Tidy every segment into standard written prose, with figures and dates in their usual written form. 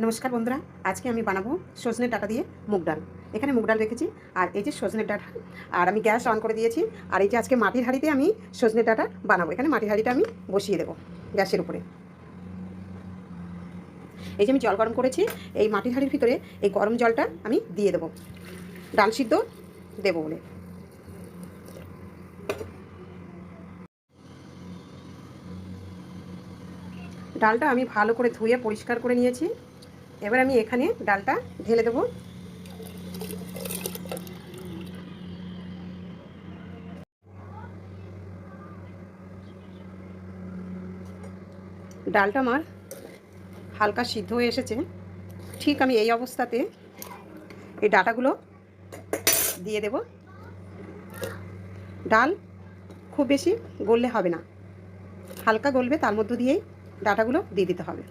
নমস্কার বন্ধুরা, আজকে আমি বানাবো সজনে ডাঁটা দিয়ে মুগ ডাল। এখানে মুগ ডাল রেখেছি আর এই যে সজনে ডাঁটা, আর আমি গ্যাস অন করে দিয়েছি। আর এই যে আজকে মাটির হাঁড়িতে আমি সজনে ডাঁটা বানাবো। এখানে মাটির হাঁড়িটা আমি বসিয়ে দেবো গ্যাসের উপরে। এই যে আমি জল গরম করেছি, এই মাটির হাঁড়ির ভিতরে এই গরম জলটা আমি দিয়ে দেবো ডাল সিদ্ধ দেবো বলে। ডালটা আমি ভালো করে ধুয়ে পরিষ্কার করে নিয়েছি। এবার আমি এখানে ডালটা ঢেলে দেবো। ডালটা আমার হালকা সিদ্ধ হয়ে এসেছে। ঠিক আমি এই অবস্থাতে এই ডাঁটাগুলো দিয়ে দেব। ডাল খুব বেশি গললে হবে না, হালকা গলবে, তার মধ্য দিয়েই ডাঁটাগুলো দিয়ে দিতে হবে।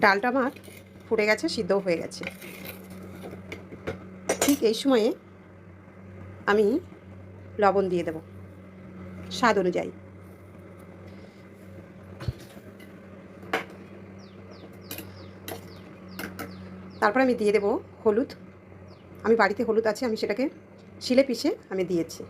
ডালটা আমার ফুটে গেছে, সিদ্ধও হয়ে গেছে। ঠিক এই সময়ে আমি লবণ দিয়ে দেব স্বাদ অনুযায়ী। তারপর আমি দিয়ে দেব হলুদ। আমি বাড়িতে হলুদ আছে, আমি সেটাকে শিলে পিষে আমি দিয়েছি।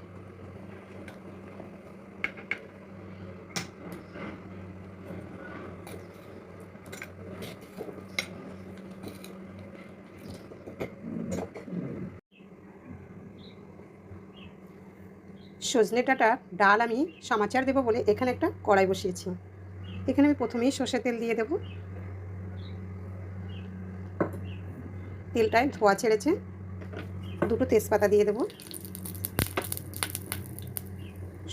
সজনে ডাঁটা ডাল আমি সমাচার দেবো বলে এখানে একটা কড়াই বসিয়েছি। এখানে আমি প্রথমেই সর্ষের তেল দিয়ে দেব। তেলটায় ধোয়া ছেড়েছে। দুটো তেজপাতা দিয়ে দেব,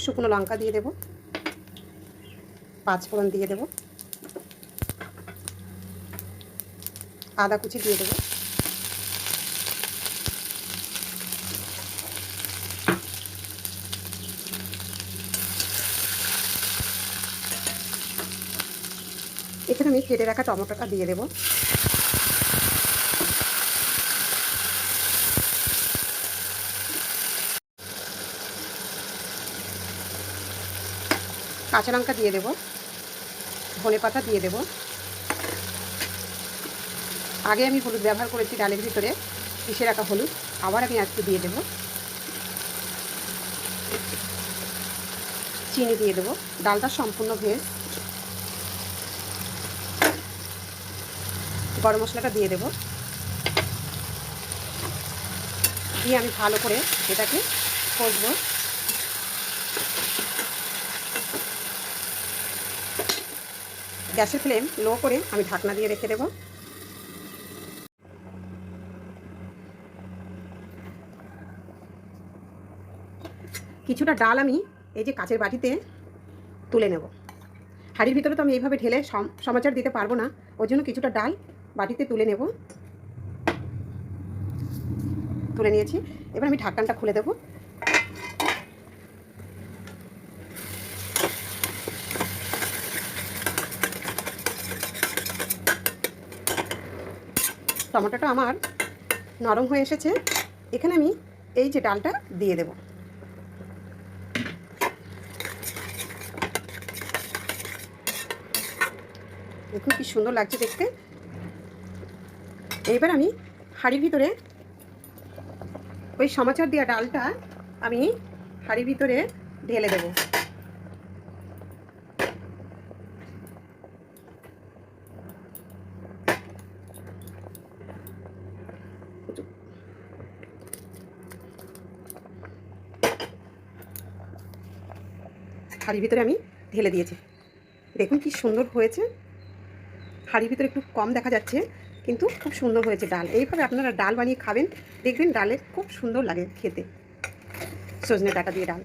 শুকনো লঙ্কা দিয়ে দেব, পাঁচফোড়ন দিয়ে দেব, আদা কুচি দিয়ে দেব, এখানে আমি কেটে রাখা টমেটোটা দিয়ে দেব। কাঁচা লঙ্কা দিয়ে দেব, ধনে পাতা দিয়ে দেব। আগে আমি হলুদ ব্যবহার করেছি ডালের ভিতরে, পিষে রাখা হলুদ, আবার আমি আজকে দিয়ে দেব। চিনি দিয়ে দেব। ডালটা সম্পূর্ণ ভেজ। গরম মশলাটা দিয়ে দেব, দিয়ে আমি ভালো করে এটাকে কষবো। গ্যাসের ফ্লেম লো করে আমি ঢাকনা দিয়ে রেখে দেব। কিছুটা ডাল আমি এই যে কাচের বাটিতে তুলে নেব। হাঁড়ির ভিতরে তো আমি এইভাবে ঢেলে সমাচার দিতে পারবো না, ওই জন্য কিছুটা ডাল বাটিতে তুলে নেব। তুলে নিয়েছি। এবার আমি ঢাকনাটা খুলে দেব। টমেটোটা আমার নরম হয়ে এসেছে। এখানে আমি এই যে ডালটা দিয়ে দেব। দেখুন কি সুন্দর লাগছে দেখতে। এইবার আমি হাঁড়ির ভিতরে ওই সমাচার দেওয়া ডালটা আমি হাঁড়ির ভিতরে ঢেলে দেব। হাঁড়ির ভিতরে আমি ঢেলে দিয়েছি। দেখুন কি সুন্দর হয়েছে। হাঁড়ির ভিতরে একটু কম দেখা যাচ্ছে, কিন্তু খুব সুন্দর হয়েছে ডাল। এইভাবে আপনারা ডাল বানিয়ে খাবেন, দেখবেন ডালে খুব সুন্দর লাগে খেতে। সজনে ডাঁটা দিয়ে ডাল।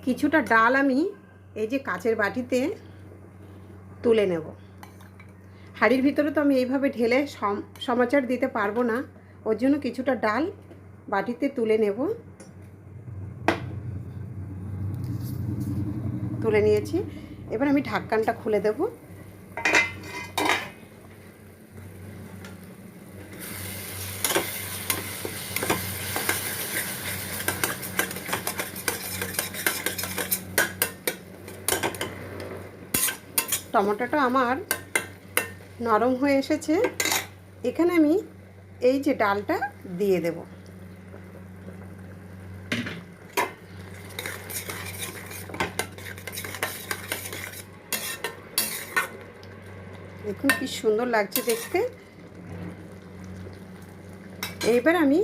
কিছুটা ডাল আমি এই যে কাচের বাটিতে তুলে নেব। হাঁড়ির ভিতরে তো আমি এইভাবে ঢেলে সমাচার দিতে পারবো না, ওর জন্য কিছুটা ডাল বাটিতে তুলে নেব। তুলে নিয়েছি। এবার আমি ঢাকনাটা খুলে দেব। টমেটোটা আমার নরম হয়ে এসেছে। এখানে আমি এই যে ডালটা দিয়ে দেব। দেখুন কি সুন্দর লাগছে দেখতে। এইবার আমি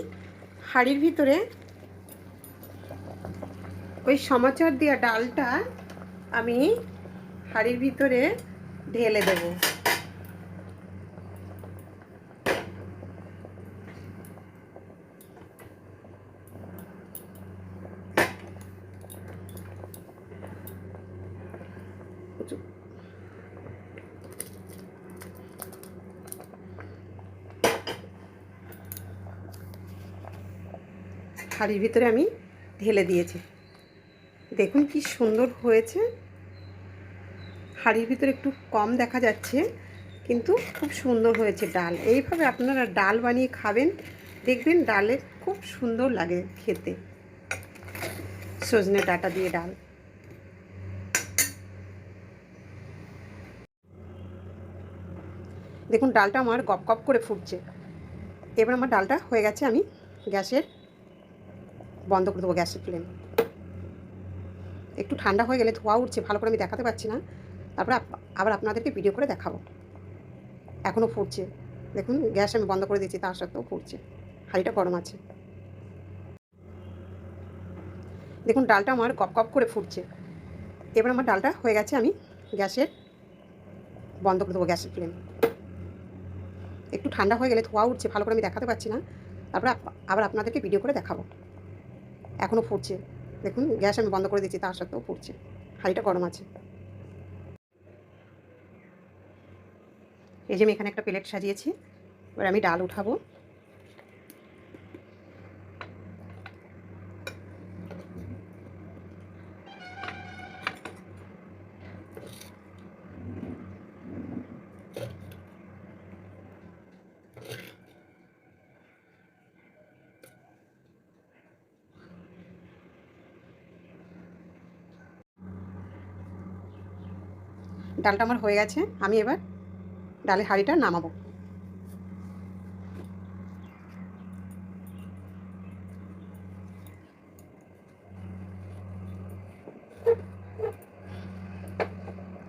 হাঁড়ির ভিতরে ওই সমাচার দেওয়া ডালটা আমি হাঁড়ির ভিতরে ঢেলে দেব। হাঁড়ির ভিতরে আমি ঢেলে দিয়েছি। দেখুন কি সুন্দর হয়েছে। হাঁড়ির ভিতরে একটু কম দেখা যাচ্ছে, কিন্তু খুব সুন্দর হয়েছে ডাল। এইভাবে আপনারা ডাল বানিয়ে খাবেন, দেখবেন ডালে খুব সুন্দর লাগে খেতে। সজনে ডাঁটা দিয়ে ডাল। দেখুন ডালটা আমার গপ গপ করে ফুটছে। এবার আমার ডালটা হয়ে গেছে। আমি গ্যাসের বন্ধ করে দেবো, গ্যাসের ফ্লেম। একটু ঠান্ডা হয়ে গেলে ধোয়া উঠছে, ভালো করে আমি দেখাতে পারছি না। তারপরে আবার আপনাদেরকে ভিডিও করে দেখাবো। এখনও ফুটছে। দেখুন গ্যাস আমি বন্ধ করে দিয়েছি, তার সত্ত্বেও ফুটছে। হাঁড়িটা গরম আছে। দেখুন ডালটা আমার গপ গপ করে ফুটছে। এবার আমার ডালটা হয়ে গেছে। আমি গ্যাসের বন্ধ করে দেবো, গ্যাসের ফ্লেম। একটু ঠান্ডা হয়ে গেলে ধোয়া উঠছে, ভালো করে আমি দেখাতে পারছি না। তারপরে আবার আপনাদেরকে ভিডিও করে দেখাবো। এখনও ফুটছে। দেখুন গ্যাস আমি বন্ধ করে দিয়েছি, তার সত্ত্বেও ফুটছে। হাঁড়িটা গরম আছে। এই যে আমি এখানে একটা প্লেট সাজিয়েছি। এবার আমি ডাল উঠাবো। ডালটা আমার হয়ে গেছে। আমি এবার ডালের হাঁড়িটা নামাবো।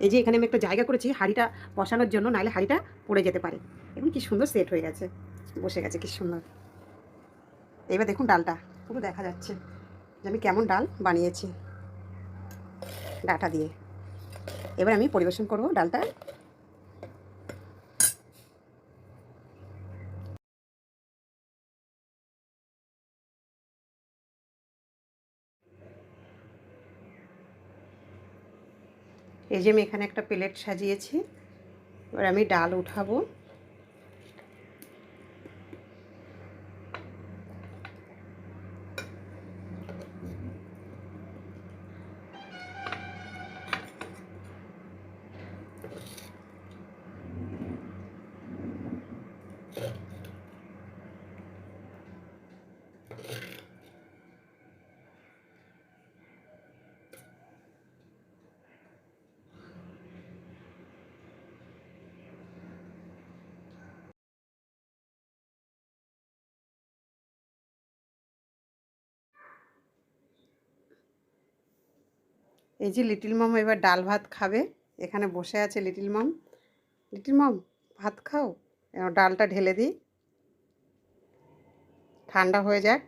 এই যে এখানে আমি একটা জায়গা করেছি হাঁড়িটা বসানোর জন্য, নাহলে হাঁড়িটা পড়ে যেতে পারে। এখন কি সুন্দর সেট হয়ে গেছে, বসে গেছে কি সুন্দর। এবার দেখুন ডালটা পুরো দেখা যাচ্ছে যে আমি কেমন ডাল বানিয়েছি ডাঁটা দিয়ে। এবার আমি পরিবেশন করব ডালটা। এই যে আমি এখানে একটা প্লেট সাজিয়েছি। এবার আমি ডাল উঠাবো। এই যে লিটিল মম এবার ডাল ভাত খাবে। এখানে বসে আছে লিটিল মম। লিটিল মম ভাত খাও। ডালটা ঢেলে দিই, ঠান্ডা হয়ে যাক।